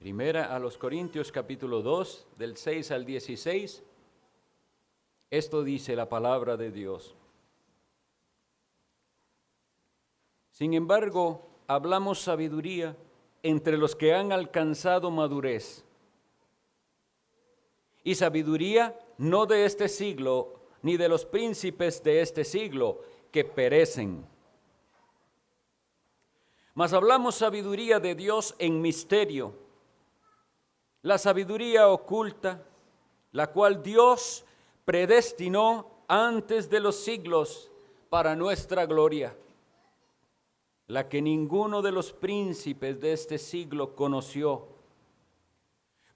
Primera a los Corintios capítulo 2, del 6 al 16. Esto dice la palabra de Dios. Sin embargo, hablamos sabiduría entre los que han alcanzado madurez. Y sabiduría no de este siglo, ni de los príncipes de este siglo, que perecen. Mas hablamos sabiduría de Dios en misterio, la sabiduría oculta, la cual Dios predestinó antes de los siglos para nuestra gloria, la que ninguno de los príncipes de este siglo conoció.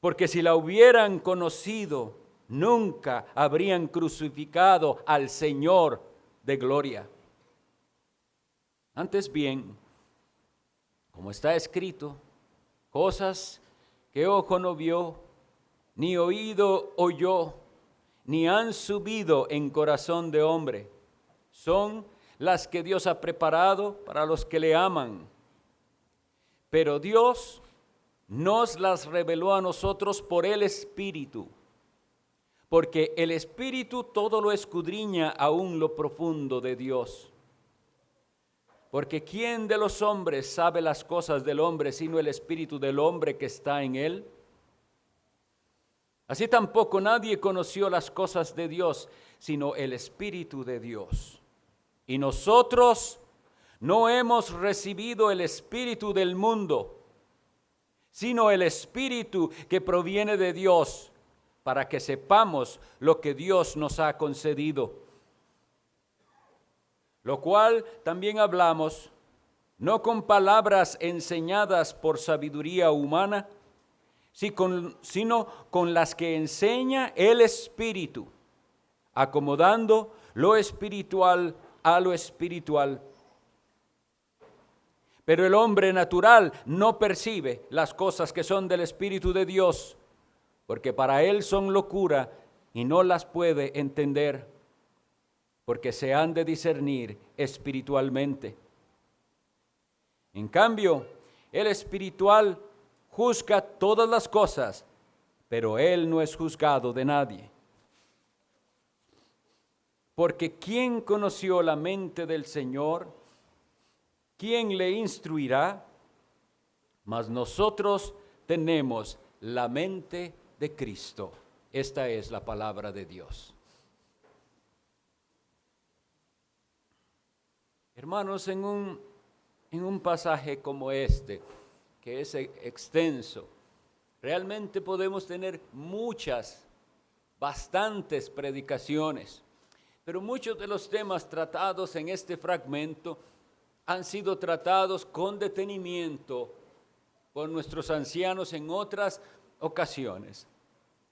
Porque si la hubieran conocido, nunca habrían crucificado al Señor de gloria. Antes bien, como está escrito, cosas que ojo no vio, ni oído oyó, ni han subido en corazón de hombre, son las que Dios ha preparado para los que le aman. Pero Dios nos las reveló a nosotros por el Espíritu, porque el Espíritu todo lo escudriña aún lo profundo de Dios. Porque ¿quién de los hombres sabe las cosas del hombre sino el espíritu del hombre que está en él? Así tampoco nadie conoció las cosas de Dios sino el Espíritu de Dios. Y nosotros no hemos recibido el espíritu del mundo, sino el Espíritu que proviene de Dios, para que sepamos lo que Dios nos ha concedido. Lo cual también hablamos, no con palabras enseñadas por sabiduría humana, sino con las que enseña el Espíritu, acomodando lo espiritual a lo espiritual. Pero el hombre natural no percibe las cosas que son del Espíritu de Dios, porque para él son locura y no las puede entender, porque se han de discernir espiritualmente. En cambio, el espiritual juzga todas las cosas, pero él no es juzgado de nadie. Porque ¿quién conoció la mente del Señor? ¿Quién le instruirá? Mas nosotros tenemos la mente de Cristo. Esta es la palabra de Dios. Hermanos, en un pasaje como este, que es extenso, realmente podemos tener bastantes predicaciones, pero muchos de los temas tratados en este fragmento han sido tratados con detenimiento por nuestros ancianos en otras ocasiones.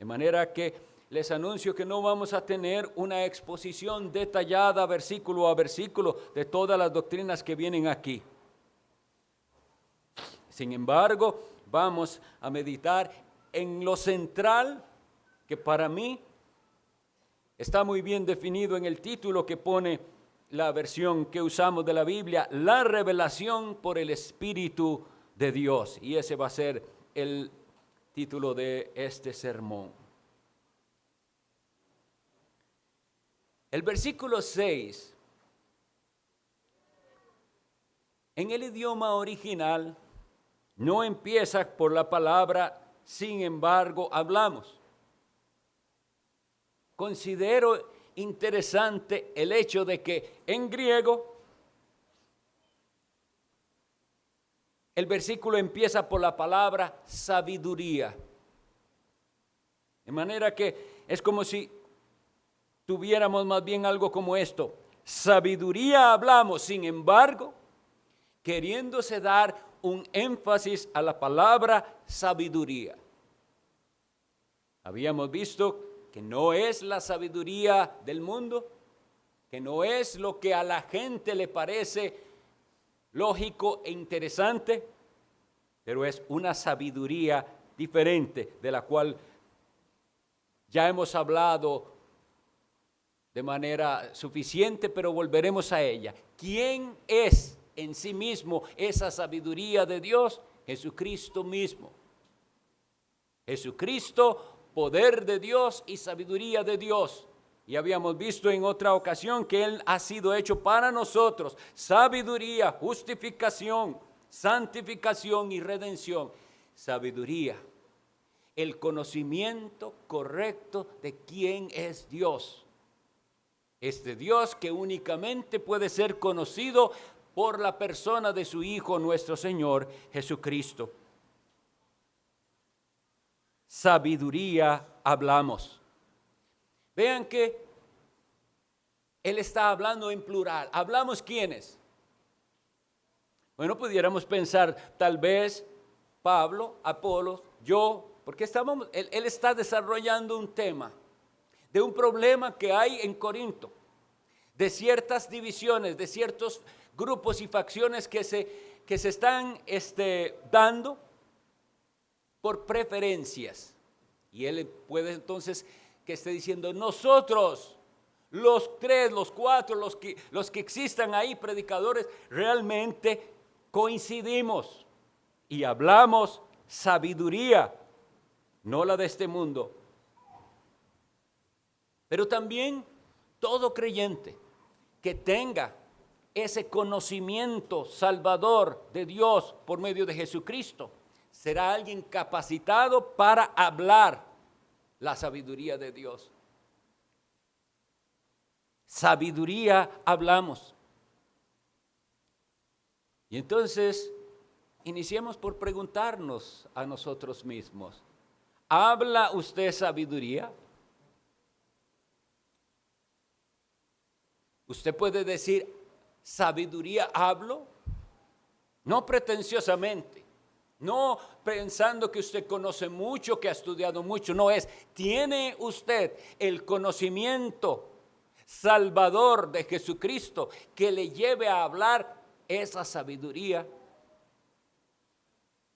De manera que les anuncio que no vamos a tener una exposición detallada versículo a versículo de todas las doctrinas que vienen aquí. Sin embargo, vamos a meditar en lo central que para mí está muy bien definido en el título que pone la versión que usamos de la Biblia, la revelación por el Espíritu de Dios. Y ese va a ser el título de este sermón. El versículo 6, en el idioma original, no empieza por la palabra, sin embargo, hablamos. Considero interesante el hecho de que en griego el versículo empieza por la palabra sabiduría. De manera que es como si tuviéramos más bien algo como esto: sabiduría hablamos, sin embargo, queriéndose dar un énfasis a la palabra sabiduría. Habíamos visto que no es la sabiduría del mundo, que no es lo que a la gente le parece lógico e interesante, pero es una sabiduría diferente de la cual ya hemos hablado de manera suficiente, pero volveremos a ella. ¿Quién es en sí mismo esa sabiduría de Dios? Jesucristo mismo. Jesucristo, poder de Dios y sabiduría de Dios. Y habíamos visto en otra ocasión que Él ha sido hecho para nosotros sabiduría, justificación, santificación y redención. Sabiduría, el conocimiento correcto de quién es Dios. Este Dios que únicamente puede ser conocido por la persona de su Hijo, nuestro Señor Jesucristo. Sabiduría hablamos. Vean que Él está hablando en plural. ¿Hablamos quiénes? Bueno, pudiéramos pensar tal vez Pablo, Apolos, yo, porque él está desarrollando un tema de un problema que hay en Corinto, de ciertas divisiones, de ciertos grupos y facciones que se están dando por preferencias. Y él puede entonces que esté diciendo, nosotros, los 3, los 4, los que existan ahí, predicadores, realmente coincidimos y hablamos sabiduría, no la de este mundo. Pero también todo creyente que tenga ese conocimiento salvador de Dios por medio de Jesucristo, será alguien capacitado para hablar la sabiduría de Dios. Sabiduría hablamos. Y entonces, iniciemos por preguntarnos a nosotros mismos, ¿habla usted sabiduría? Usted puede decir, ¿sabiduría hablo? No pretenciosamente, no pensando que usted conoce mucho, que ha estudiado mucho, no es. ¿Tiene usted el conocimiento salvador de Jesucristo que le lleve a hablar esa sabiduría?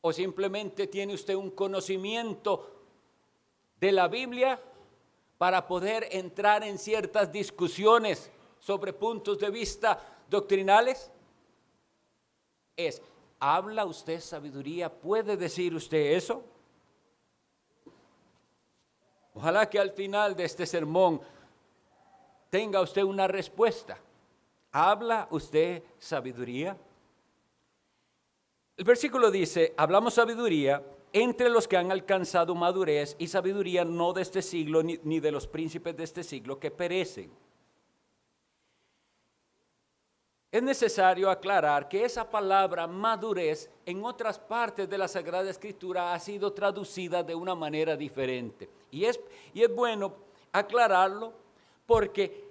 ¿O simplemente tiene usted un conocimiento de la Biblia para poder entrar en ciertas discusiones sobre puntos de vista doctrinales? ¿Habla usted sabiduría? ¿Puede decir usted eso? Ojalá que al final de este sermón tenga usted una respuesta. ¿Habla usted sabiduría? El versículo dice, hablamos sabiduría entre los que han alcanzado madurez y sabiduría no de este siglo ni de los príncipes de este siglo que perecen. Es necesario aclarar que esa palabra madurez en otras partes de la Sagrada Escritura ha sido traducida de una manera diferente. Y es bueno aclararlo porque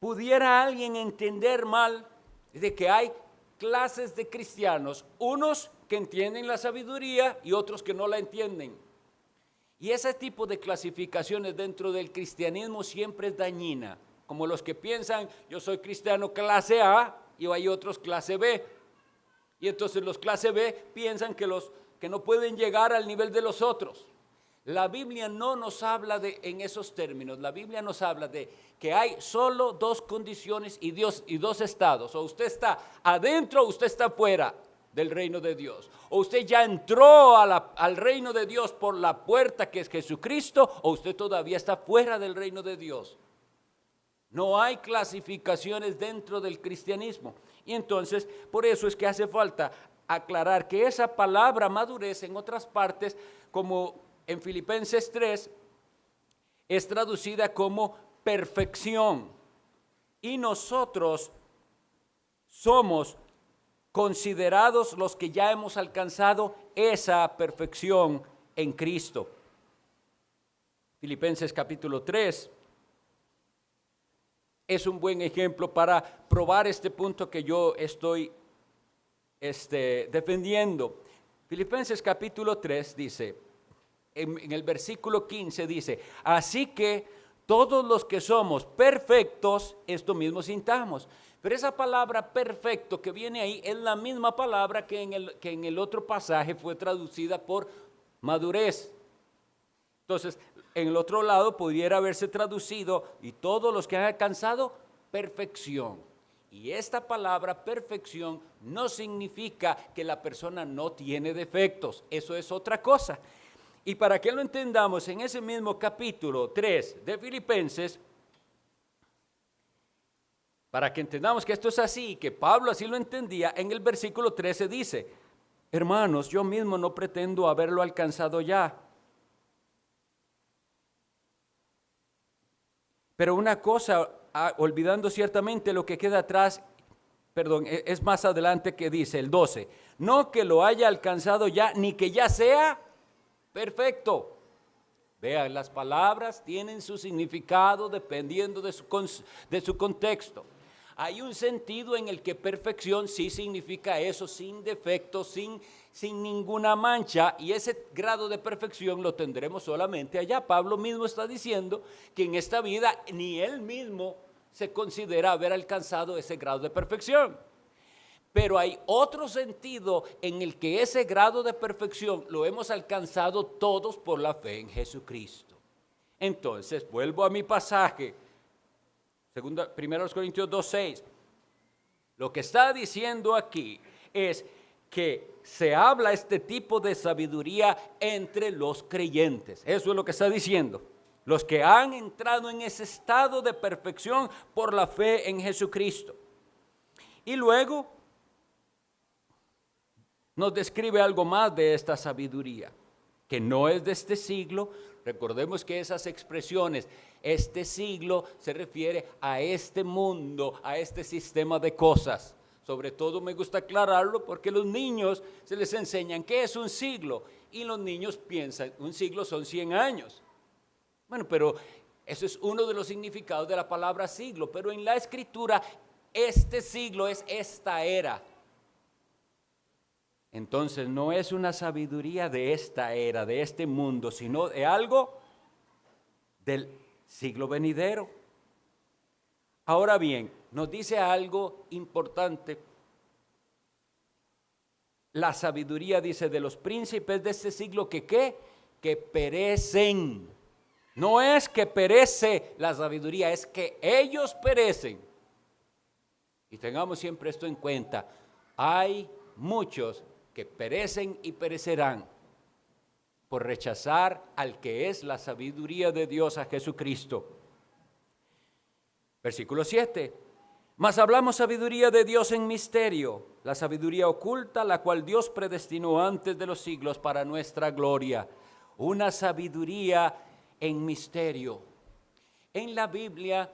pudiera alguien entender mal de que hay clases de cristianos, unos que entienden la sabiduría y otros que no la entienden. Y ese tipo de clasificaciones dentro del cristianismo siempre es dañina. Como los que piensan, yo soy cristiano clase A y hay otros clase B. Y entonces los clase B piensan que no pueden llegar al nivel de los otros. La Biblia no nos habla en esos términos. La Biblia nos habla de que hay solo dos condiciones y dos estados. O usted está adentro o usted está fuera del reino de Dios. O usted ya entró al reino de Dios por la puerta que es Jesucristo, o usted todavía está fuera del reino de Dios. No hay clasificaciones dentro del cristianismo. Y entonces, por eso es que hace falta aclarar que esa palabra madurez en otras partes, como en Filipenses 3, es traducida como perfección. Y nosotros somos considerados los que ya hemos alcanzado esa perfección en Cristo. Filipenses capítulo 3. Es un buen ejemplo para probar este punto que yo estoy defendiendo. Filipenses capítulo 3 dice, en el versículo 15 dice, así que todos los que somos perfectos, esto mismo sintamos. Pero esa palabra perfecto que viene ahí es la misma palabra que en el otro pasaje fue traducida por madurez. Entonces, en el otro lado pudiera haberse traducido y todos los que han alcanzado perfección. Y esta palabra perfección no significa que la persona no tiene defectos, eso es otra cosa. Y para que lo entendamos, en ese mismo capítulo 3 de Filipenses, para que entendamos que esto es así, que Pablo así lo entendía, en el versículo 13 dice: hermanos, yo mismo no pretendo haberlo alcanzado ya. Pero una cosa, olvidando ciertamente lo que queda atrás, es más adelante que dice el 12, no que lo haya alcanzado ya, ni que ya sea perfecto. Vean, las palabras tienen su significado dependiendo de su contexto. Hay un sentido en el que perfección sí significa eso, sin defectos, sin ninguna mancha, y ese grado de perfección lo tendremos solamente allá. Pablo mismo está diciendo que en esta vida ni él mismo se considera haber alcanzado ese grado de perfección. Pero hay otro sentido en el que ese grado de perfección lo hemos alcanzado todos por la fe en Jesucristo. Entonces, vuelvo a mi pasaje, 1 Corintios 2:6. Lo que está diciendo aquí es que se habla este tipo de sabiduría entre los creyentes. Eso es lo que está diciendo. Los que han entrado en ese estado de perfección por la fe en Jesucristo. Y luego nos describe algo más de esta sabiduría, que no es de este siglo. Recordemos que esas expresiones, este siglo, se refiere a este mundo, a este sistema de cosas. Sobre todo me gusta aclararlo porque los niños se les enseñan qué es un siglo, y los niños piensan, un siglo son 100 años. Bueno, pero eso es uno de los significados de la palabra siglo, pero en la Escritura, este siglo es esta era. Entonces no es una sabiduría de esta era, de este mundo, sino de algo del siglo venidero. Ahora bien, nos dice algo importante. La sabiduría dice de los príncipes de este siglo que ¿qué? Que perecen. No es que perece la sabiduría, es que ellos perecen. Y tengamos siempre esto en cuenta. Hay muchos que perecen y perecerán por rechazar al que es la sabiduría de Dios, a Jesucristo. Versículo 7. Mas hablamos sabiduría de Dios en misterio, la sabiduría oculta, la cual Dios predestinó antes de los siglos para nuestra gloria. Una sabiduría en misterio. En la Biblia,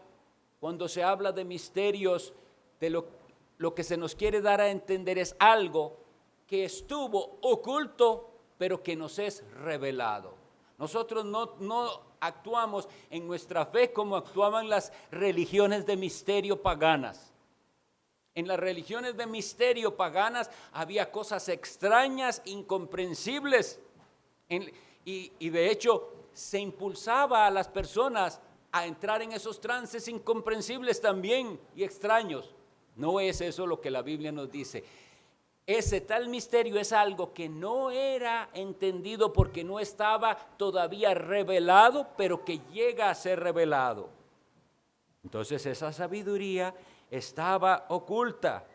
cuando se habla de misterios, de lo que se nos quiere dar a entender es algo que estuvo oculto, pero que nos es revelado. Nosotros no actuamos en nuestra fe como actuaban las religiones de misterio paganas. En las religiones de misterio paganas había cosas extrañas, incomprensibles, y de hecho se impulsaba a las personas a entrar en esos trances incomprensibles también y extraños. No es eso lo que la Biblia nos dice. Ese tal misterio es algo que no era entendido porque no estaba todavía revelado, pero que llega a ser revelado. Entonces esa sabiduría estaba oculta,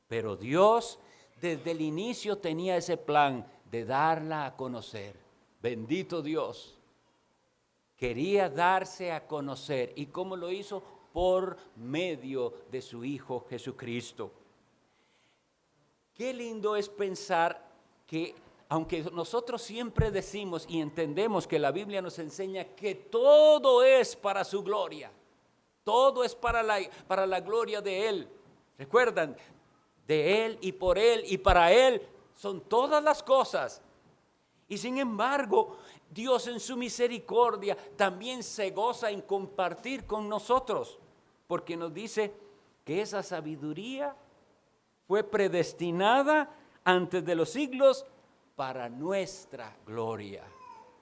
pero Dios desde el inicio tenía ese plan de darla a conocer. Bendito Dios. Quería darse a conocer. ¿Y cómo lo hizo? Por medio de su Hijo Jesucristo. Qué lindo es pensar que, aunque nosotros siempre decimos y entendemos que la Biblia nos enseña que todo es para su gloria, todo es para la gloria de Él. ¿Recuerdan? De Él y por Él y para Él son todas las cosas. Y sin embargo, Dios en su misericordia también se goza en compartir con nosotros, porque nos dice que esa sabiduría fue predestinada antes de los siglos para nuestra gloria.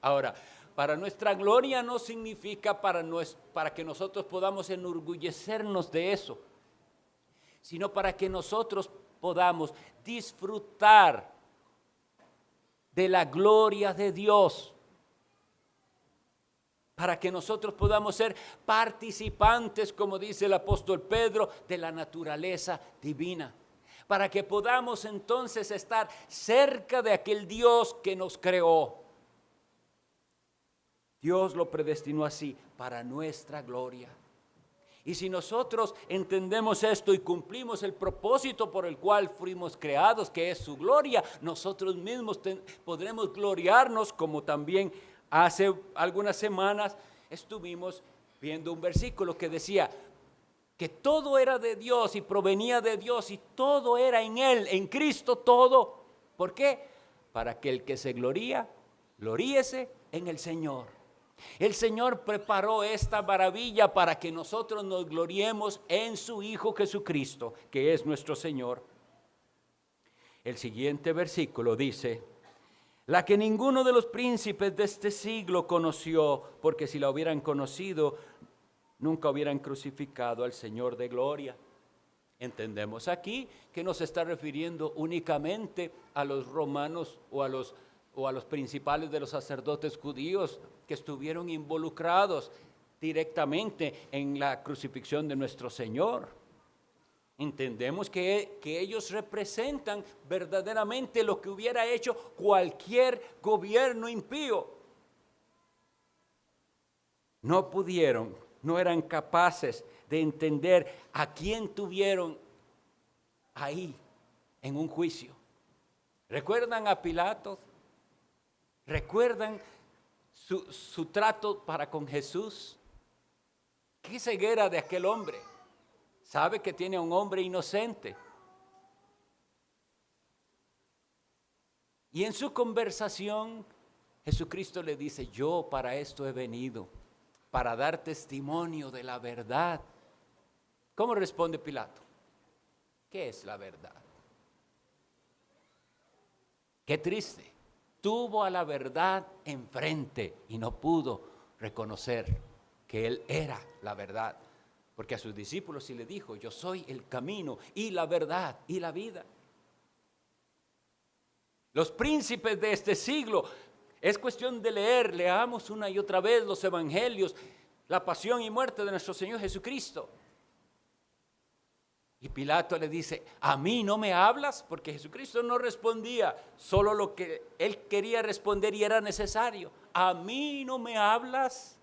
Ahora, para nuestra gloria no significa para que nosotros podamos enorgullecernos de eso, sino para que nosotros podamos disfrutar de la gloria de Dios, para que nosotros podamos ser participantes, como dice el apóstol Pedro, de la naturaleza divina. Para que podamos entonces estar cerca de aquel Dios que nos creó. Dios lo predestinó así para nuestra gloria. Y si nosotros entendemos esto y cumplimos el propósito por el cual fuimos creados, que es su gloria, nosotros mismos podremos gloriarnos, como también hace algunas semanas estuvimos viendo un versículo que decía que todo era de Dios y provenía de Dios y todo era en Él, en Cristo todo. ¿Por qué? Para que el que se gloríese en el Señor. El Señor preparó esta maravilla para que nosotros nos gloriemos en su Hijo Jesucristo, que es nuestro Señor. El siguiente versículo dice: la que ninguno de los príncipes de este siglo conoció, porque si la hubieran conocido, nunca hubieran crucificado al Señor de gloria. Entendemos aquí que no se está refiriendo únicamente a los romanos o a los principales de los sacerdotes judíos que estuvieron involucrados directamente en la crucifixión de nuestro Señor. Entendemos que ellos representan verdaderamente lo que hubiera hecho cualquier gobierno impío. No pudieron, no eran capaces de entender a quién tuvieron ahí en un juicio. ¿Recuerdan a Pilato? ¿Recuerdan su trato para con Jesús? ¿Qué ceguera de aquel hombre? Sabe que tiene a un hombre inocente. Y en su conversación, Jesucristo le dice: yo para esto he venido, para dar testimonio de la verdad. ¿Cómo responde Pilato? ¿Qué es la verdad? Qué triste. Tuvo a la verdad enfrente y no pudo reconocer que él era la verdad. Porque a sus discípulos sí le dijo: yo soy el camino y la verdad y la vida. Los príncipes de este siglo, es cuestión de leamos una y otra vez los evangelios, la pasión y muerte de nuestro Señor Jesucristo. Y Pilato le dice: ¿a mí no me hablas? Porque Jesucristo no respondía solo lo que él quería responder y era necesario. ¿A mí no me hablas?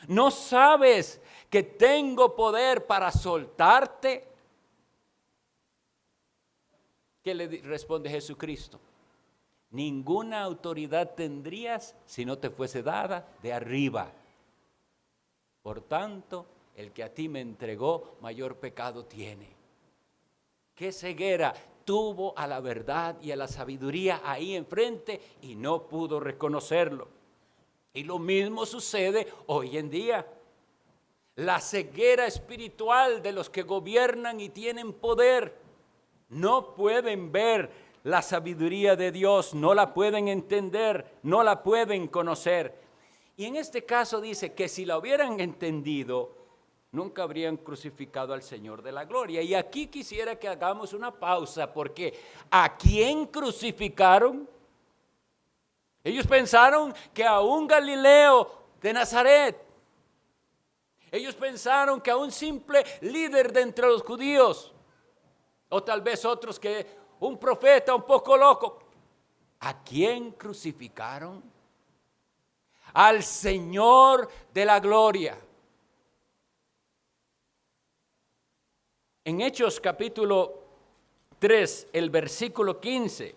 ¿No sabes que tengo poder para soltarte? ¿Qué le responde Jesucristo? Ninguna autoridad tendrías si no te fuese dada de arriba. Por tanto, el que a ti me entregó, mayor pecado tiene. ¿Qué ceguera tuvo a la verdad y a la sabiduría ahí enfrente y no pudo reconocerlo? Y lo mismo sucede hoy en día. La ceguera espiritual de los que gobiernan y tienen poder. No pueden ver la sabiduría de Dios, no la pueden entender, no la pueden conocer. Y en este caso dice que si la hubieran entendido, nunca habrían crucificado al Señor de la gloria. Y aquí quisiera que hagamos una pausa, porque ¿a quién crucificaron? Ellos pensaron que a un Galileo de Nazaret. Ellos pensaron que a un simple líder de entre los judíos, o tal vez otros que un profeta un poco loco. ¿A quién crucificaron? Al Señor de la gloria. En Hechos capítulo 3, el versículo 15,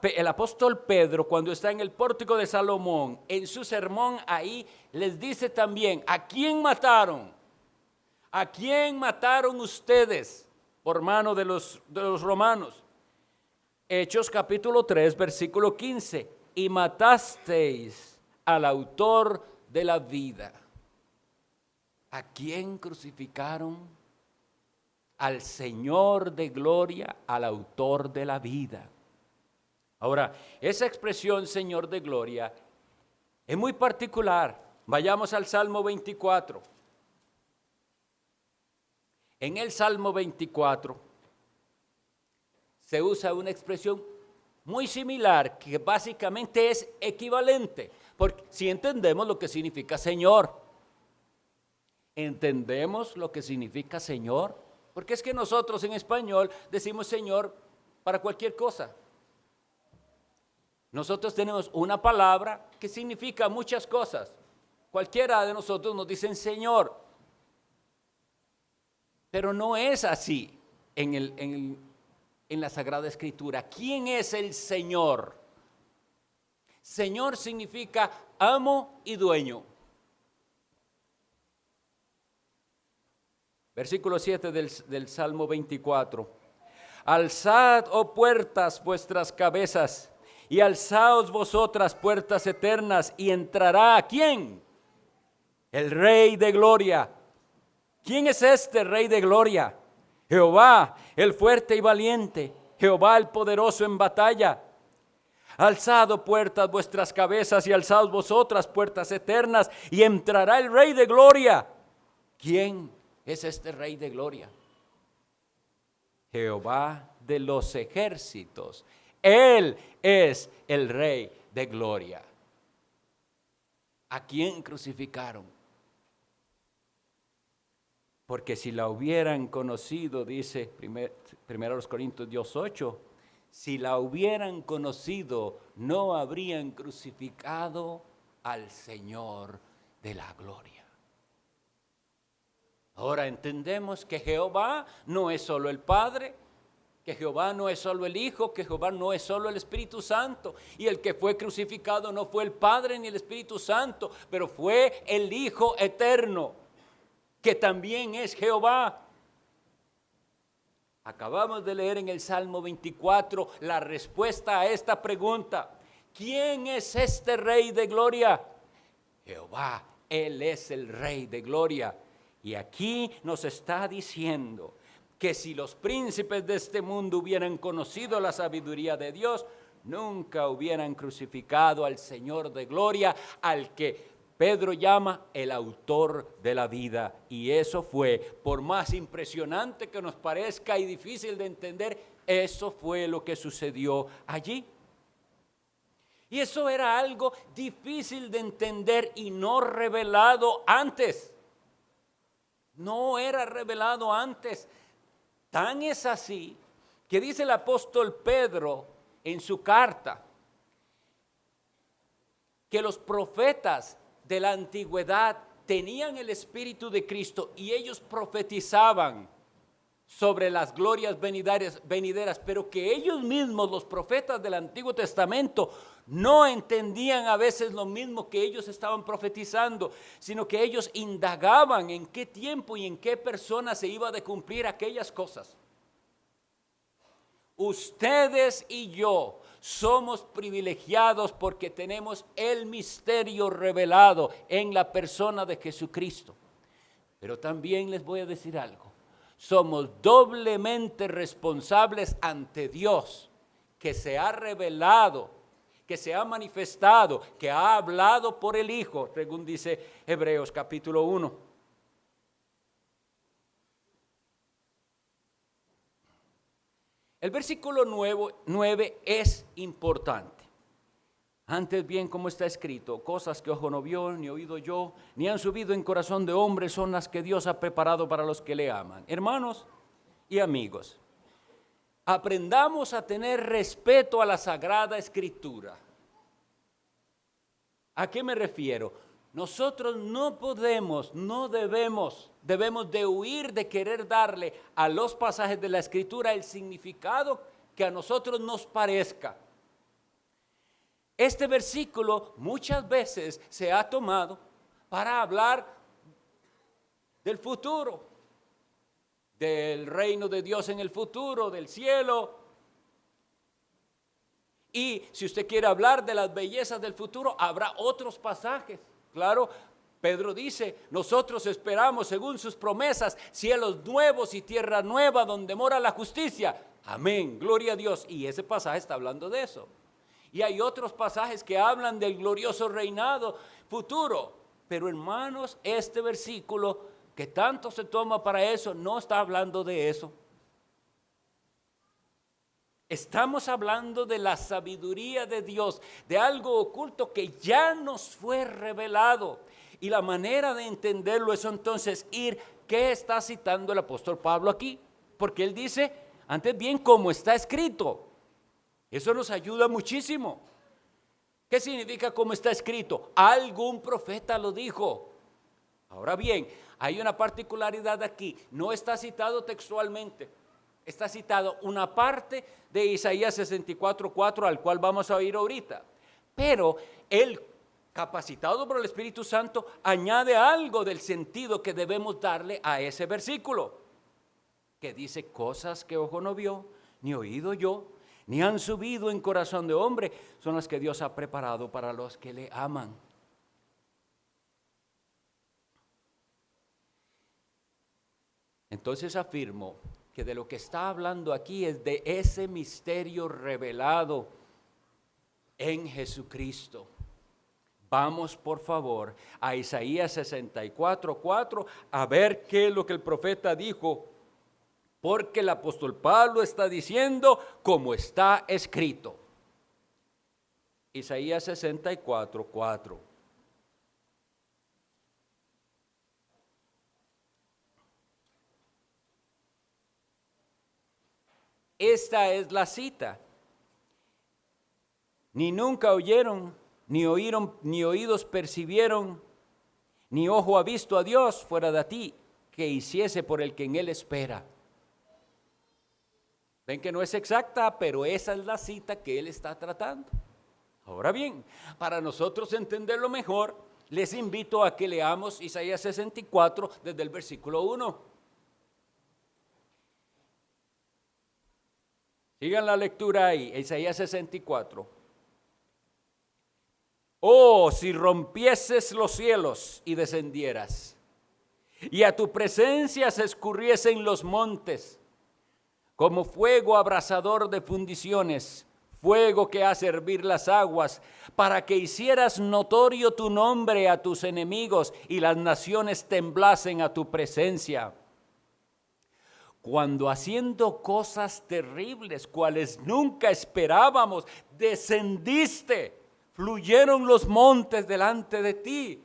el apóstol Pedro, cuando está en el pórtico de Salomón, en su sermón ahí les dice también: ¿a quién mataron? ¿A quién mataron ustedes por mano de los romanos? Hechos capítulo 3, versículo 15, y matasteis al autor de la vida. ¿A quién crucificaron? Al Señor de gloria, al autor de la vida. Ahora, esa expresión Señor de gloria es muy particular. Vayamos al Salmo 24. En el Salmo 24 se usa una expresión muy similar que básicamente es equivalente, porque si entendemos lo que significa Señor. ¿Entendemos lo que significa Señor? Porque es que nosotros en español decimos Señor para cualquier cosa. Nosotros tenemos una palabra que significa muchas cosas. Cualquiera de nosotros nos dicen Señor, pero no es así en la Sagrada Escritura. ¿Quién es el Señor? Señor significa amo y dueño. Versículo 7 del Salmo 24. Alzad, oh puertas, vuestras cabezas, y alzaos vosotras, puertas eternas, y entrará, ¿quién? El Rey de Gloria. ¿Quién es este Rey de Gloria? Jehová, el fuerte y valiente, Jehová el poderoso en batalla. Alzad, oh puertas, vuestras cabezas, y alzaos vosotras, puertas eternas, y entrará el Rey de Gloria. ¿Quién es este Rey de Gloria? Jehová de los ejércitos. Él es el Rey de Gloria. ¿A quién crucificaron? Porque si la hubieran conocido, dice 1 Corintios 8, si la hubieran conocido, no habrían crucificado al Señor de la gloria. Ahora entendemos que Jehová no es solo el Padre, que Jehová no es solo el Hijo, que Jehová no es solo el Espíritu Santo. Y el que fue crucificado no fue el Padre ni el Espíritu Santo, pero fue el Hijo eterno, que también es Jehová. Acabamos de leer en el Salmo 24 la respuesta a esta pregunta. ¿Quién es este Rey de Gloria? Jehová, Él es el Rey de Gloria. Y aquí nos está diciendo que si los príncipes de este mundo hubieran conocido la sabiduría de Dios, nunca hubieran crucificado al Señor de Gloria, al que Pedro llama el autor de la vida. Y eso fue, por más impresionante que nos parezca y difícil de entender, eso fue lo que sucedió allí. Y eso era algo difícil de entender y no revelado antes. No era revelado antes. Tan es así que dice el apóstol Pedro en su carta que los profetas de la antigüedad tenían el Espíritu de Cristo y ellos profetizaban sobre las glorias venideras, pero que ellos mismos, los profetas del Antiguo Testamento, no entendían a veces lo mismo que ellos estaban profetizando, sino que ellos indagaban en qué tiempo y en qué persona se iba a cumplir aquellas cosas. Ustedes y yo somos privilegiados porque tenemos el misterio revelado en la persona de Jesucristo. Pero también les voy a decir algo. Somos doblemente responsables ante Dios, que se ha revelado, que se ha manifestado, que ha hablado por el Hijo, según dice Hebreos capítulo 1. El versículo 9 es importante. Antes bien, como está escrito, cosas que ojo no vio, ni oído yo, ni han subido en corazón de hombre, son las que Dios ha preparado para los que le aman. Hermanos y amigos, aprendamos a tener respeto a la Sagrada Escritura. ¿A qué me refiero? Nosotros no podemos, no debemos de huir de querer darle a los pasajes de la Escritura el significado que a nosotros nos parezca. Este versículo muchas veces se ha tomado para hablar del futuro, del reino de Dios en el futuro, del cielo. Y si usted quiere hablar de las bellezas del futuro, habrá otros pasajes. Claro, Pedro dice, nosotros esperamos según sus promesas, cielos nuevos y tierra nueva donde mora la justicia. Amén, gloria a Dios. Y ese pasaje está hablando de eso. Y hay otros pasajes que hablan del glorioso reinado futuro. Pero hermanos, este versículo que tanto se toma para eso, no está hablando de eso. Estamos hablando de la sabiduría de Dios, de algo oculto que ya nos fue revelado. Y la manera de entenderlo es entonces ¿qué está citando el apóstol Pablo aquí? Porque él dice, antes bien, como está escrito. Eso nos ayuda muchísimo. ¿Qué significa como está escrito? Algún profeta lo dijo. Ahora bien, hay una particularidad aquí. No está citado textualmente. Está citado una parte de Isaías 64:4 al cual vamos a oír ahorita. Pero él, capacitado por el Espíritu Santo, añade algo del sentido que debemos darle a ese versículo, que dice: cosas que ojo no vio, ni oído yo, ni han subido en corazón de hombre, son las que Dios ha preparado para los que le aman. Entonces afirmo que de lo que está hablando aquí es de ese misterio revelado en Jesucristo. Vamos por favor a Isaías 64:4 a ver qué es lo que el profeta dijo, porque el apóstol Pablo está diciendo como está escrito. Isaías 64:4. Esta es la cita. Ni nunca oyeron, ni oyeron, ni oídos percibieron, ni ojo ha visto a Dios fuera de ti, que hiciese por el que en él espera. Ven que no es exacta, pero esa es la cita que él está tratando. Ahora bien, para nosotros entenderlo mejor, les invito a que leamos Isaías 64 desde el versículo 1. Sigan la lectura ahí, Isaías 64. Oh, si rompieses los cielos y descendieras, y a tu presencia se escurriesen los montes, como fuego abrasador de fundiciones, fuego que hace hervir las aguas, para que hicieras notorio tu nombre a tus enemigos y las naciones temblasen a tu presencia. Cuando haciendo cosas terribles, cuales nunca esperábamos, descendiste, fluyeron los montes delante de ti.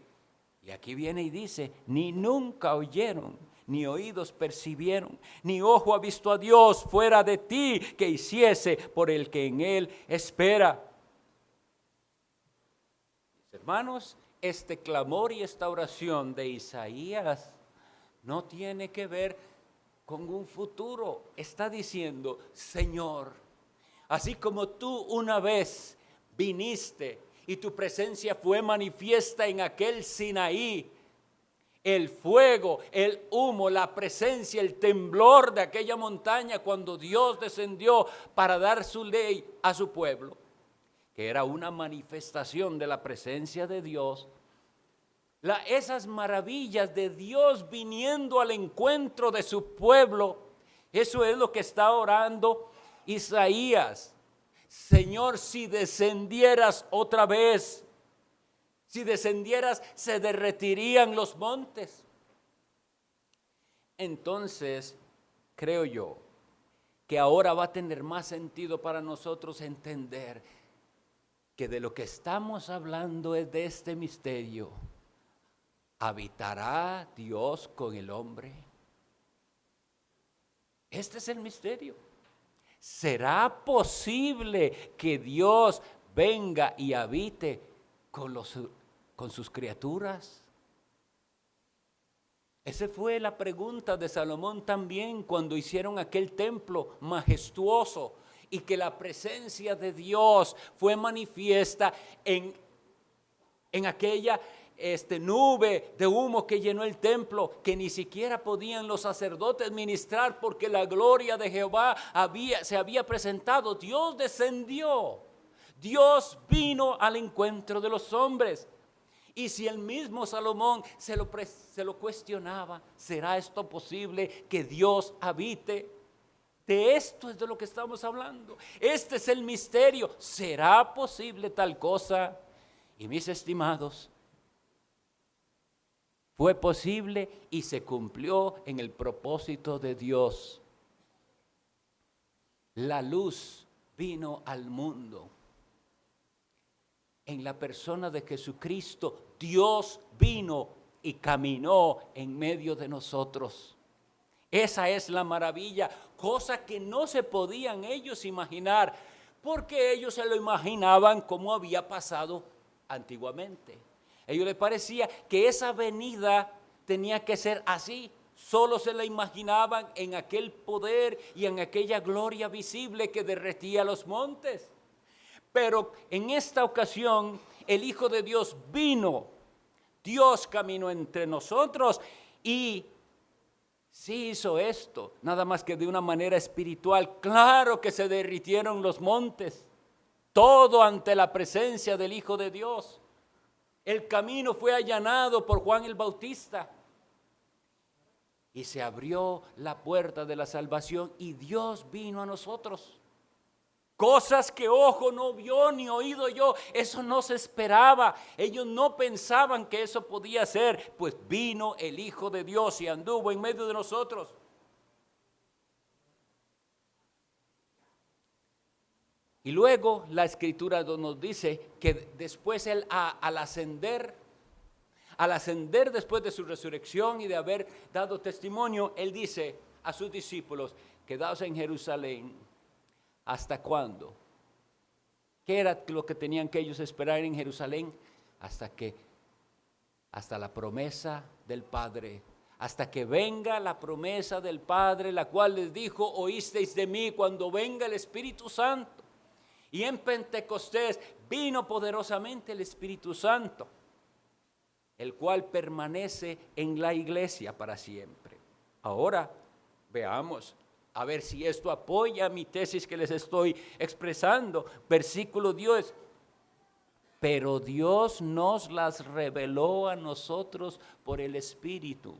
Y aquí viene y dice: ni nunca oyeron, ni oídos percibieron, ni ojo ha visto a Dios fuera de ti, que hiciese por el que en él espera. Mis hermanos, este clamor y esta oración de Isaías no tiene que ver con un futuro. Está diciendo: Señor, así como tú una vez viniste y tu presencia fue manifiesta en aquel Sinaí, el fuego, el humo, la presencia, el temblor de aquella montaña cuando Dios descendió para dar su ley a su pueblo, que era una manifestación de la presencia de Dios. Esas maravillas de Dios viniendo al encuentro de su pueblo, eso es lo que está orando Isaías. Señor, si descendieras otra vez, si descendieras, se derretirían los montes. Entonces, creo yo que ahora va a tener más sentido para nosotros entender que de lo que estamos hablando es de este misterio. ¿Habitará Dios con el hombre? Este es el misterio. ¿Será posible que Dios venga y habite con sus criaturas? Esa fue la pregunta de Salomón también cuando hicieron aquel templo majestuoso y que la presencia de Dios fue manifiesta en aquella nube de humo que llenó el templo, que ni siquiera podían los sacerdotes ministrar porque la gloria de Jehová se había presentado. Dios descendió, Dios vino al encuentro de los hombres. Y si el mismo Salomón se lo cuestionaba, ¿será esto posible que Dios habite? De esto es de lo que estamos hablando. Este es el misterio. ¿Será posible tal cosa? Y mis estimados, fue posible y se cumplió en el propósito de Dios. La luz vino al mundo. En la persona de Jesucristo, Dios vino y caminó en medio de nosotros. Esa es la maravilla, cosa que no se podían ellos imaginar, porque ellos se lo imaginaban como había pasado antiguamente. A ellos les parecía que esa venida tenía que ser así. Solo se la imaginaban en aquel poder y en aquella gloria visible que derretía los montes. Pero en esta ocasión el Hijo de Dios vino, Dios caminó entre nosotros y sí hizo esto, nada más que de una manera espiritual. Claro que se derritieron los montes, todo ante la presencia del Hijo de Dios. El camino fue allanado por Juan el Bautista. Y se abrió la puerta de la salvación y Dios vino a nosotros. Cosas que ojo no vio ni oído oyó, eso no se esperaba. Ellos no pensaban que eso podía ser, pues vino el Hijo de Dios y anduvo en medio de nosotros. Y luego la Escritura nos dice que después Él al ascender después de su resurrección y de haber dado testimonio, Él dice a sus discípulos: quedaos en Jerusalén. ¿Hasta cuándo? ¿Qué era lo que tenían que ellos esperar en Jerusalén? Hasta la promesa del Padre, hasta que venga la promesa del Padre, la cual les dijo: oísteis de mí cuando venga el Espíritu Santo. Y en Pentecostés vino poderosamente el Espíritu Santo, el cual permanece en la iglesia para siempre. Ahora veamos, a ver si esto apoya mi tesis que les estoy expresando. Versículo 10. Pero Dios nos las reveló a nosotros por el Espíritu.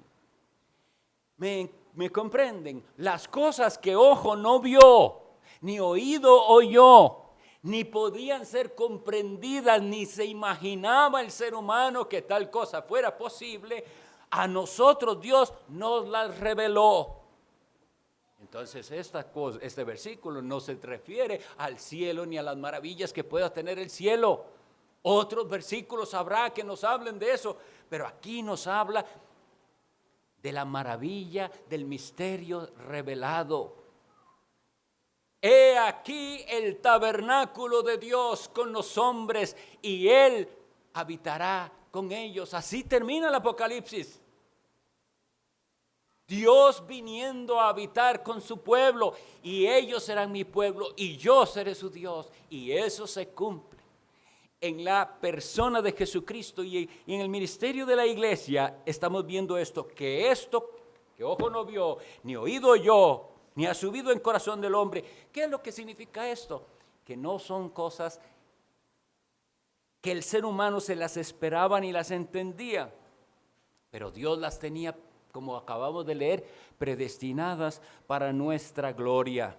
¿Me comprenden? Las cosas que ojo no vio, ni oído oyó, ni podían ser comprendidas, ni se imaginaba el ser humano que tal cosa fuera posible, a nosotros Dios nos las reveló. Entonces este versículo no se refiere al cielo ni a las maravillas que pueda tener el cielo. Otros versículos habrá que nos hablen de eso, pero aquí nos habla de la maravilla del misterio revelado. He aquí el tabernáculo de Dios con los hombres y Él habitará con ellos. Así termina el Apocalipsis. Dios viniendo a habitar con su pueblo, y ellos serán mi pueblo y yo seré su Dios. Y eso se cumple en la persona de Jesucristo y en el ministerio de la iglesia. Estamos viendo esto que ojo no vio, ni oído oyó, ni ha subido en corazón del hombre. ¿Qué es lo que significa esto? Que no son cosas que el ser humano se las esperaba ni las entendía, pero Dios las tenía, como acabamos de leer, predestinadas para nuestra gloria.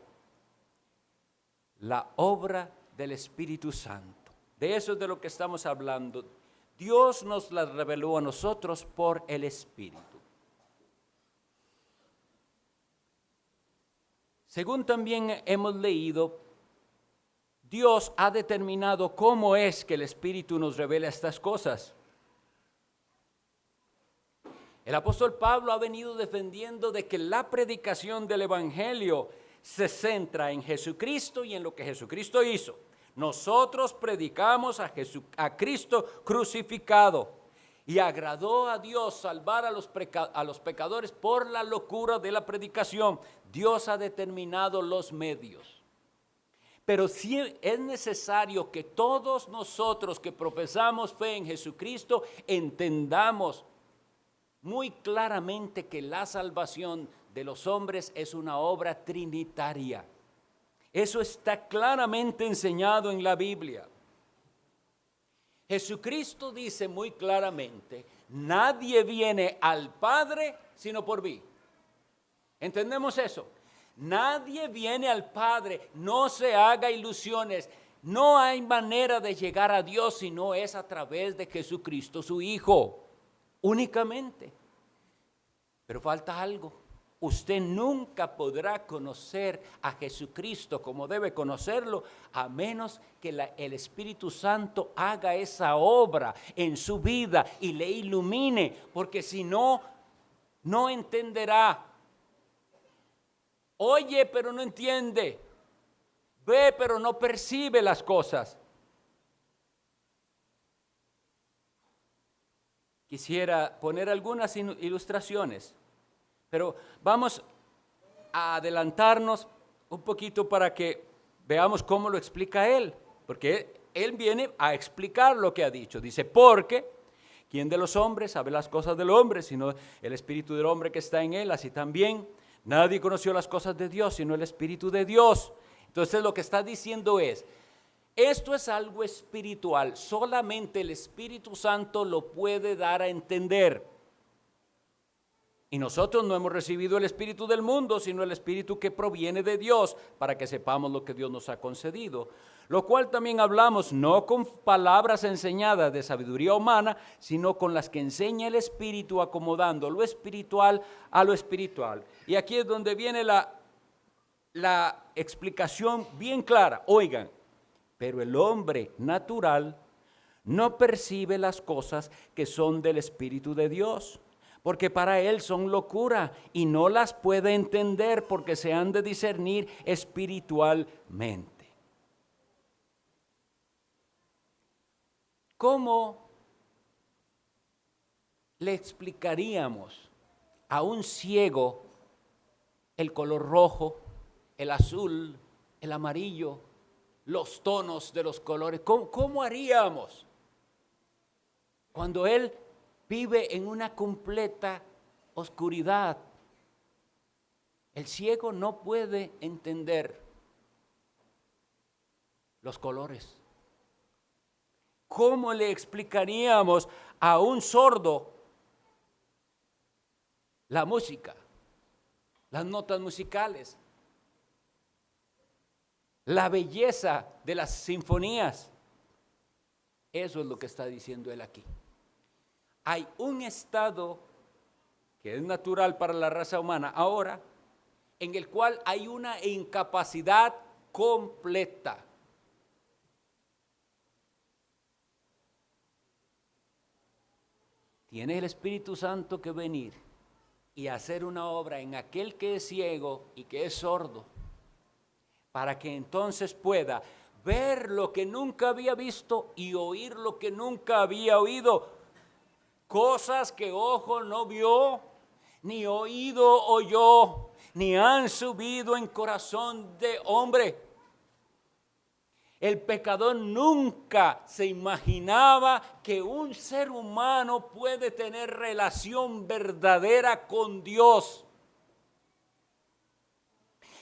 La obra del Espíritu Santo. De eso es de lo que estamos hablando. Dios nos las reveló a nosotros por el Espíritu. Según también hemos leído, Dios ha determinado cómo es que el Espíritu nos revela estas cosas. El apóstol Pablo ha venido defendiendo de que la predicación del Evangelio se centra en Jesucristo y en lo que Jesucristo hizo. Nosotros predicamos a Cristo crucificado, y agradó a Dios salvar a los pecadores por la locura de la predicación. Dios ha determinado los medios. Pero sí es necesario que todos nosotros que profesamos fe en Jesucristo entendamos muy claramente que la salvación de los hombres es una obra trinitaria. Eso está claramente enseñado en la Biblia. Jesucristo dice muy claramente: nadie viene al Padre sino por mí. ¿Entendemos eso? Nadie viene al Padre, no se haga ilusiones. No hay manera de llegar a Dios si no es a través de Jesucristo, su Hijo, únicamente. Pero falta algo. Usted nunca podrá conocer a Jesucristo como debe conocerlo, a menos que el Espíritu Santo haga esa obra en su vida y le ilumine, porque si no, no entenderá. Oye, pero no entiende. ve pero no percibe las cosas. Quisiera poner algunas ilustraciones, pero vamos a adelantarnos un poquito para que veamos cómo lo explica él, porque él viene a explicar lo que ha dicho. Dice, porque ¿quién de los hombres sabe las cosas del hombre, sino el espíritu del hombre que está en él? Así también nadie conoció las cosas de Dios, sino el espíritu de Dios. Entonces lo que está diciendo es, esto es algo espiritual, solamente el Espíritu Santo lo puede dar a entender. Y nosotros no hemos recibido el espíritu del mundo, sino el espíritu que proviene de Dios, para que sepamos lo que Dios nos ha concedido. Lo cual también hablamos no con palabras enseñadas de sabiduría humana, sino con las que enseña el Espíritu, acomodando lo espiritual a lo espiritual. Y aquí es donde viene la explicación bien clara. Oigan, pero el hombre natural no percibe las cosas que son del Espíritu de Dios, porque para él son locura y no las puede entender porque se han de discernir espiritualmente. ¿Cómo le explicaríamos a un ciego el color rojo, el azul, el amarillo, los tonos de los colores? ¿Cómo haríamos cuando él vive en una completa oscuridad? El ciego no puede entender los colores. ¿Cómo le explicaríamos a un sordo la música, las notas musicales, la belleza de las sinfonías? Eso es lo que está diciendo él aquí. Hay un estado que es natural para la raza humana ahora, en el cual hay una incapacidad completa. Tiene el Espíritu Santo que venir y hacer una obra en aquel que es ciego y que es sordo, para que entonces pueda ver lo que nunca había visto y oír lo que nunca había oído. Cosas que ojo no vio, ni oído oyó, ni han subido en corazón de hombre. El pecador nunca se imaginaba que un ser humano puede tener relación verdadera con Dios.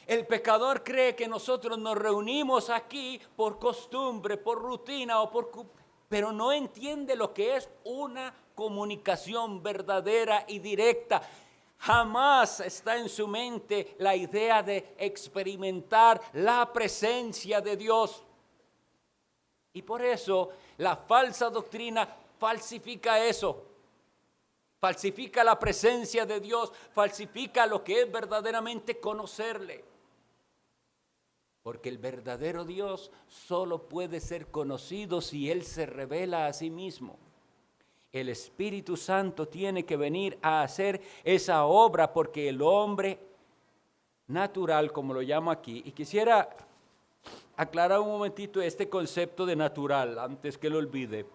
El pecador cree que nosotros nos reunimos aquí por costumbre, por rutina pero no entiende lo que es una comunicación verdadera y directa. Jamás está en su mente la idea de experimentar la presencia de Dios. Y por eso la falsa doctrina falsifica eso. Falsifica la presencia de Dios, falsifica lo que es verdaderamente conocerle. Porque el verdadero Dios solo puede ser conocido si Él se revela a sí mismo. El Espíritu Santo tiene que venir a hacer esa obra, porque el hombre natural, como lo llamo aquí, y quisiera aclarar un momentito este concepto de natural antes que lo olvide.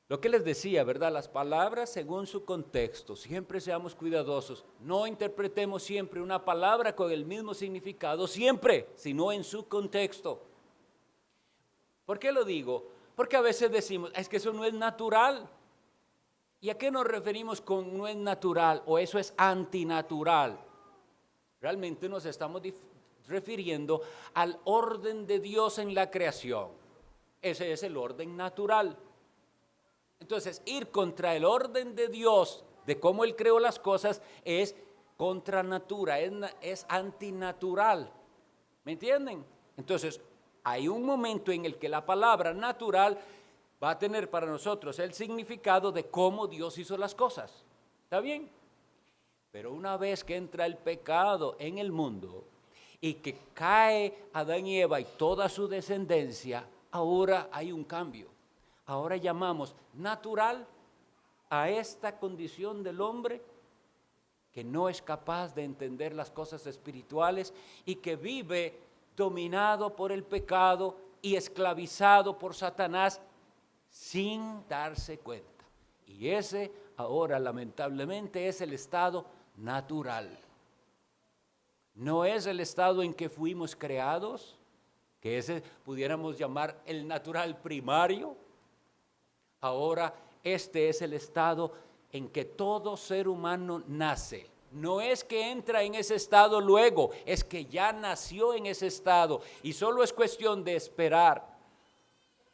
Lo que les decía, ¿verdad? Las palabras según su contexto, siempre seamos cuidadosos. No interpretemos siempre una palabra con el mismo significado, siempre, sino en su contexto. ¿Por qué lo digo? Porque a veces decimos, es que eso no es natural. ¿Y a qué nos referimos con no es natural o eso es antinatural? Realmente nos estamos refiriendo al orden de Dios en la creación. Ese es el orden natural. Entonces, ir contra el orden de Dios, de cómo Él creó las cosas, es contra natura, es antinatural. ¿Me entienden? Entonces, hay un momento en el que la palabra natural va a tener para nosotros el significado de cómo Dios hizo las cosas. ¿Está bien? Pero una vez que entra el pecado en el mundo y que cae Adán y Eva y toda su descendencia, ahora hay un cambio. Ahora llamamos natural a esta condición del hombre que no es capaz de entender las cosas espirituales y que vive dominado por el pecado y esclavizado por Satanás sin darse cuenta. Y ese ahora lamentablemente es el estado natural. No es el estado en que fuimos creados, que ese pudiéramos llamar el natural primario. Ahora este es el estado en que todo ser humano nace. No es que entra en ese estado luego, es que ya nació en ese estado y solo es cuestión de esperar.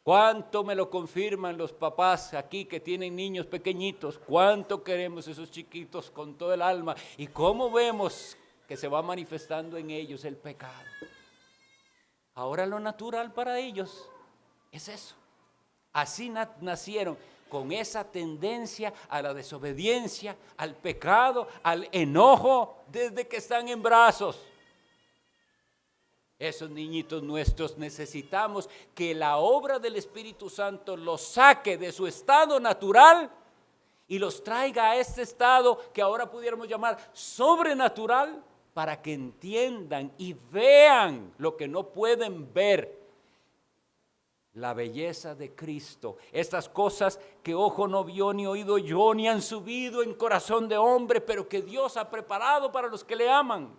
¿Cuánto me lo confirman los papás aquí que tienen niños pequeñitos? ¿Cuánto queremos esos chiquitos con todo el alma? ¿Y cómo vemos que se va manifestando en ellos el pecado? Ahora lo natural para ellos es eso. Así nacieron, con esa tendencia a la desobediencia, al pecado, al enojo, desde que están en brazos. Esos niñitos nuestros necesitamos que la obra del Espíritu Santo los saque de su estado natural y los traiga a este estado que ahora pudiéramos llamar sobrenatural, para que entiendan y vean lo que no pueden ver. La belleza de Cristo, estas cosas que ojo no vio, ni oído oyó, ni han subido en corazón de hombre, pero que Dios ha preparado para los que le aman.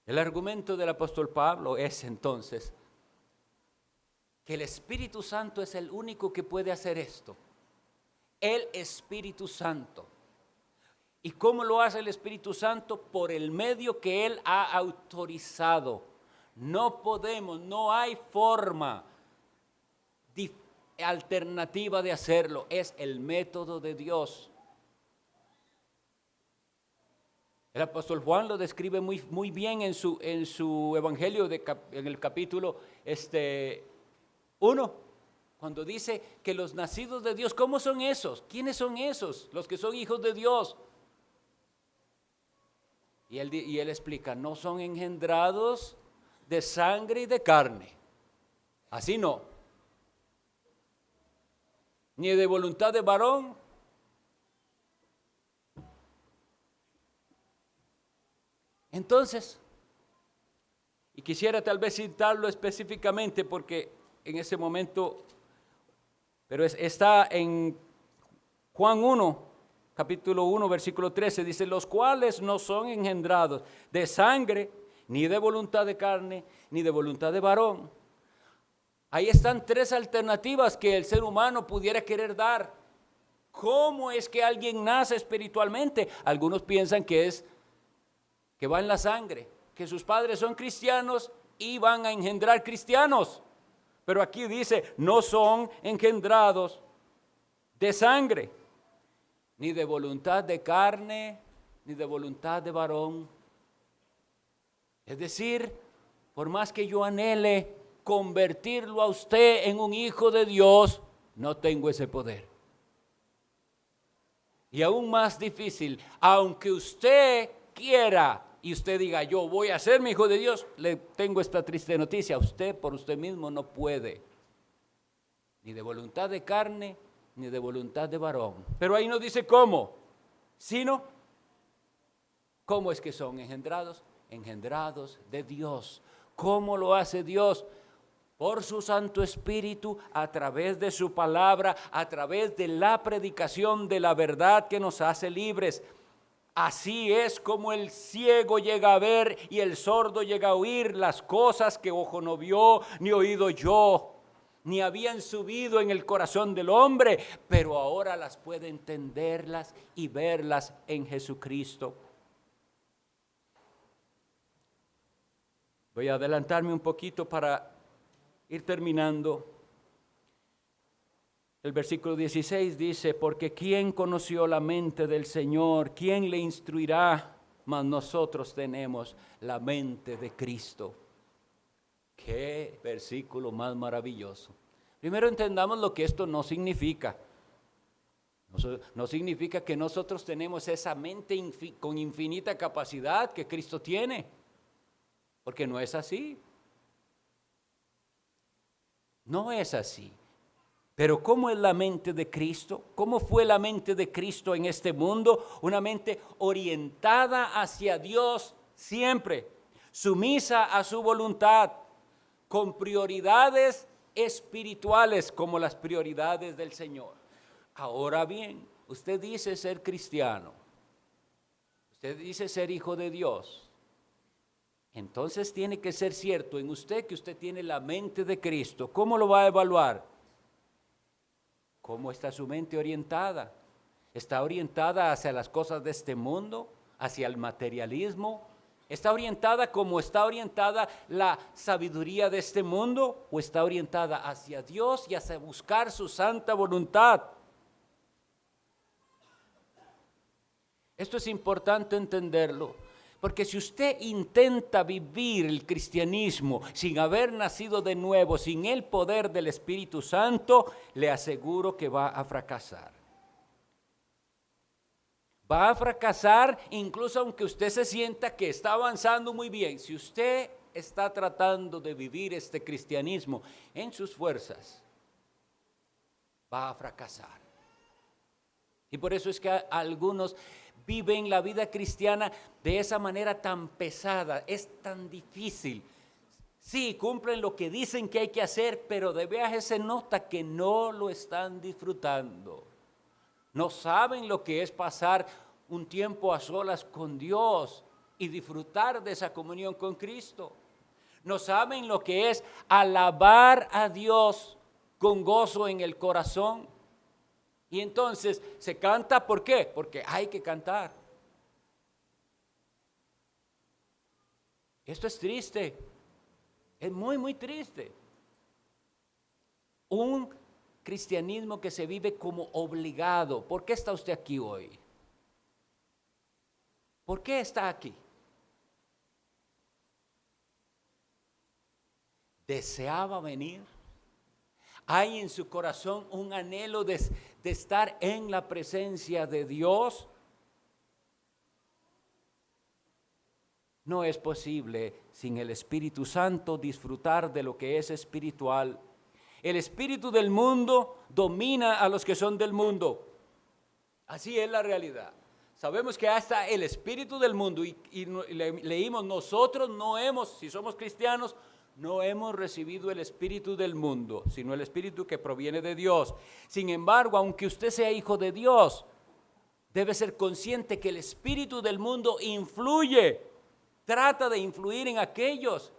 El argumento del apóstol Pablo es entonces que el Espíritu Santo es el único que puede hacer esto. El Espíritu Santo. ¿Y cómo lo hace el Espíritu Santo? Por el medio que Él ha autorizado. No podemos, no hay forma alternativa de hacerlo. Es el método de Dios. El apóstol Juan lo describe muy bien en su evangelio en el capítulo 1. Cuando dice que los nacidos de Dios, ¿cómo son esos? ¿Quiénes son esos? Los que son hijos de Dios. Y él explica, no son engendrados de sangre y de carne. Así no. Ni de voluntad de varón. Entonces, y quisiera tal vez citarlo específicamente porque en ese momento, pero está en Juan 1, capítulo 1, versículo 13, dice, los cuales no son engendrados de sangre, ni de voluntad de carne, ni de voluntad de varón. Ahí están tres alternativas que el ser humano pudiera querer dar. ¿Cómo es que alguien nace espiritualmente? Algunos piensan que va en la sangre, que sus padres son cristianos y van a engendrar cristianos. Pero aquí dice, no son engendrados de sangre, ni de voluntad de carne, ni de voluntad de varón. Es decir, por más que yo anhele convertirlo a usted en un hijo de Dios, no tengo ese poder. Y aún más difícil, aunque usted quiera y usted diga, yo voy a ser mi hijo de Dios, le tengo esta triste noticia, usted por usted mismo no puede, ni de voluntad de carne, ni de voluntad de varón. Pero ahí no dice cómo, sino cómo es que son engendrados de Dios. ¿Cómo lo hace Dios? Por su Santo Espíritu, a través de su palabra, a través de la predicación de la verdad que nos hace libres. Así es como el ciego llega a ver y el sordo llega a oír las cosas que ojo no vio, ni oído yo, ni habían subido en el corazón del hombre, pero ahora las puede entenderlas y verlas en Jesucristo. Voy a adelantarme un poquito para ir terminando. El versículo 16 dice, porque ¿quién conoció la mente del Señor? ¿Quién le instruirá? Mas nosotros tenemos la mente de Cristo. Qué versículo más maravilloso. Primero entendamos lo que esto no significa. No significa que nosotros tenemos esa mente con infinita capacidad que Cristo tiene, porque no es así. No es así. Pero ¿cómo es la mente de Cristo? ¿Cómo fue la mente de Cristo en este mundo? Una mente orientada hacia Dios siempre, sumisa a su voluntad, con prioridades espirituales como las prioridades del Señor. Ahora bien, usted dice ser cristiano, usted dice ser hijo de Dios. Entonces tiene que ser cierto en usted que usted tiene la mente de Cristo. ¿Cómo lo va a evaluar? ¿Cómo está su mente orientada? ¿Está orientada hacia las cosas de este mundo? ¿Hacia el materialismo? ¿Está orientada como está orientada la sabiduría de este mundo? ¿O está orientada hacia Dios y hacia buscar su santa voluntad? Esto es importante entenderlo, porque si usted intenta vivir el cristianismo sin haber nacido de nuevo, sin el poder del Espíritu Santo, le aseguro que va a fracasar. Va a fracasar incluso aunque usted se sienta que está avanzando muy bien. Si usted está tratando de vivir este cristianismo en sus fuerzas, va a fracasar. Y por eso es que algunos viven la vida cristiana de esa manera tan pesada, es tan difícil. Sí, cumplen lo que dicen que hay que hacer, pero de viaje se nota que no lo están disfrutando. No saben lo que es pasar un tiempo a solas con Dios y disfrutar de esa comunión con Cristo. No saben lo que es alabar a Dios con gozo en el corazón. Y entonces se canta, ¿por qué? Porque hay que cantar. Esto es triste, es muy, muy triste. Un cristianismo que se vive como obligado. ¿Por qué está usted aquí hoy? ¿Por qué está aquí? ¿Deseaba venir? ¿Hay en su corazón un anhelo de estar en la presencia de Dios? No es posible sin el Espíritu Santo disfrutar de lo que es espiritual. El espíritu del mundo domina a los que son del mundo. Así es la realidad. Sabemos que hasta el espíritu del mundo, y leímos, nosotros no hemos, si somos cristianos, no hemos recibido el espíritu del mundo, sino el espíritu que proviene de Dios. Sin embargo, aunque usted sea hijo de Dios, debe ser consciente que el espíritu del mundo trata de influir en aquellos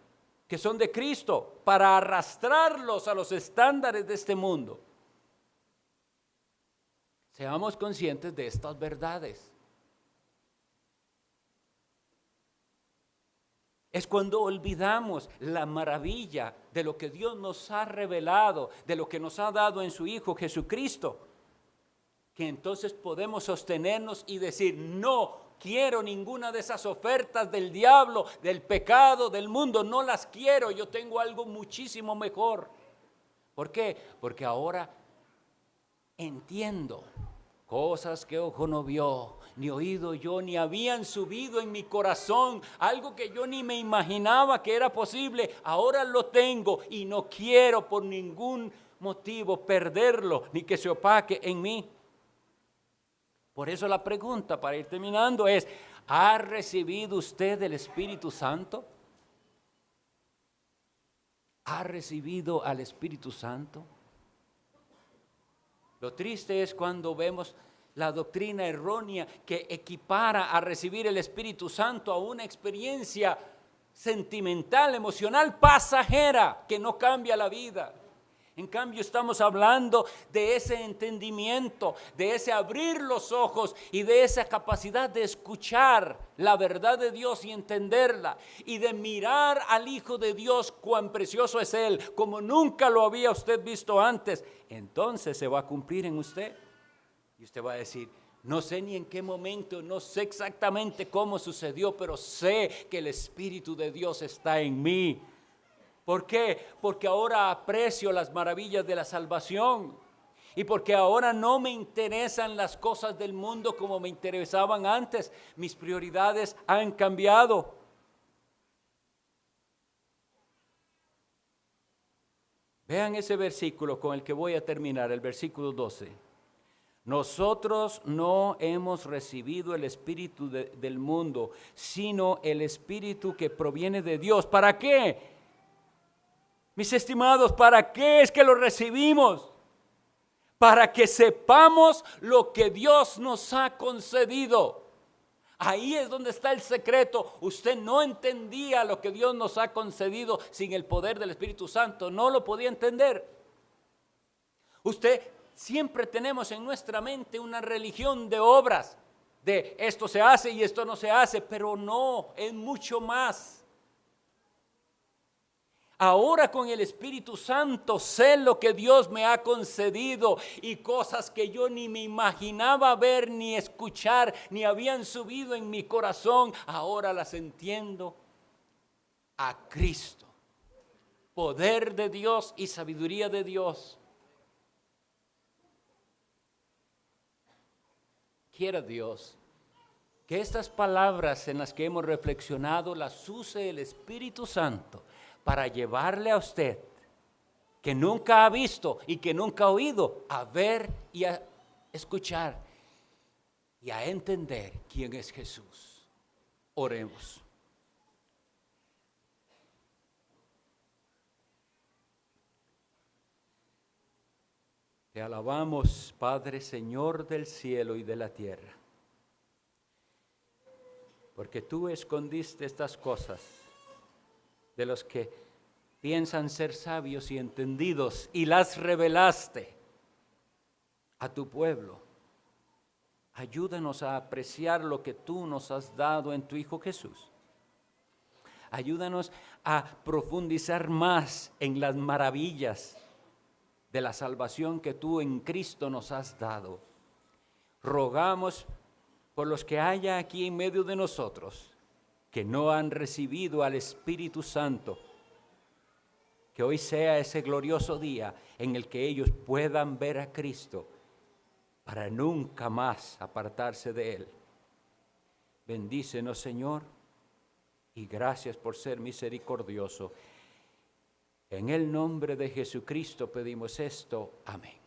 que son de Cristo para arrastrarlos a los estándares de este mundo. Seamos conscientes de estas verdades. Es cuando olvidamos la maravilla de lo que Dios nos ha revelado, de lo que nos ha dado en su Hijo Jesucristo, que entonces podemos sostenernos y decir, no quiero ninguna de esas ofertas del diablo, del pecado, del mundo, no las quiero, yo tengo algo muchísimo mejor. ¿Por qué? Porque ahora entiendo cosas que ojo no vio, ni oído yo, ni habían subido en mi corazón, algo que yo ni me imaginaba que era posible, ahora lo tengo y no quiero por ningún motivo perderlo, ni que se opaque en mí. Por eso la pregunta para ir terminando es, ¿ha recibido usted el Espíritu Santo? ¿Ha recibido al Espíritu Santo? Lo triste es cuando vemos la doctrina errónea que equipara a recibir el Espíritu Santo a una experiencia sentimental, emocional, pasajera, que no cambia la vida. En cambio, estamos hablando de ese entendimiento, de ese abrir los ojos y de esa capacidad de escuchar la verdad de Dios y entenderla, y de mirar al Hijo de Dios, cuán precioso es Él, como nunca lo había usted visto antes. Entonces se va a cumplir en usted. Y usted va a decir, no sé ni en qué momento, no sé exactamente cómo sucedió, pero sé que el Espíritu de Dios está en mí. ¿Por qué? Porque ahora aprecio las maravillas de la salvación y porque ahora no me interesan las cosas del mundo como me interesaban antes. Mis prioridades han cambiado. Vean ese versículo con el que voy a terminar, el versículo 12. Nosotros no hemos recibido el espíritu del mundo, sino el espíritu que proviene de Dios. ¿Para qué? Mis estimados, ¿para qué es que lo recibimos? Para que sepamos lo que Dios nos ha concedido. Ahí es donde está el secreto. Usted no entendía lo que Dios nos ha concedido sin el poder del Espíritu Santo. No lo podía entender. Siempre tenemos en nuestra mente una religión de obras. De esto se hace y esto no se hace. Pero no, es mucho más. Ahora con el Espíritu Santo sé lo que Dios me ha concedido y cosas que yo ni me imaginaba ver, ni escuchar, ni habían subido en mi corazón. Ahora las entiendo a Cristo. Poder de Dios y sabiduría de Dios. Quiera Dios que estas palabras en las que hemos reflexionado las use el Espíritu Santo para llevarle a usted, que nunca ha visto y que nunca ha oído, a ver y a escuchar y a entender quién es Jesús. Oremos. Te alabamos, Padre, Señor del cielo y de la tierra, porque tú escondiste estas cosas de los que piensan ser sabios y entendidos y las revelaste a tu pueblo. Ayúdanos a apreciar lo que tú nos has dado en tu Hijo Jesús. Ayúdanos a profundizar más en las maravillas de la salvación que tú en Cristo nos has dado. Rogamos por los que haya aquí en medio de nosotros que no han recibido al Espíritu Santo, que hoy sea ese glorioso día en el que ellos puedan ver a Cristo para nunca más apartarse de Él. Bendícenos, Señor, y gracias por ser misericordioso. En el nombre de Jesucristo pedimos esto. Amén.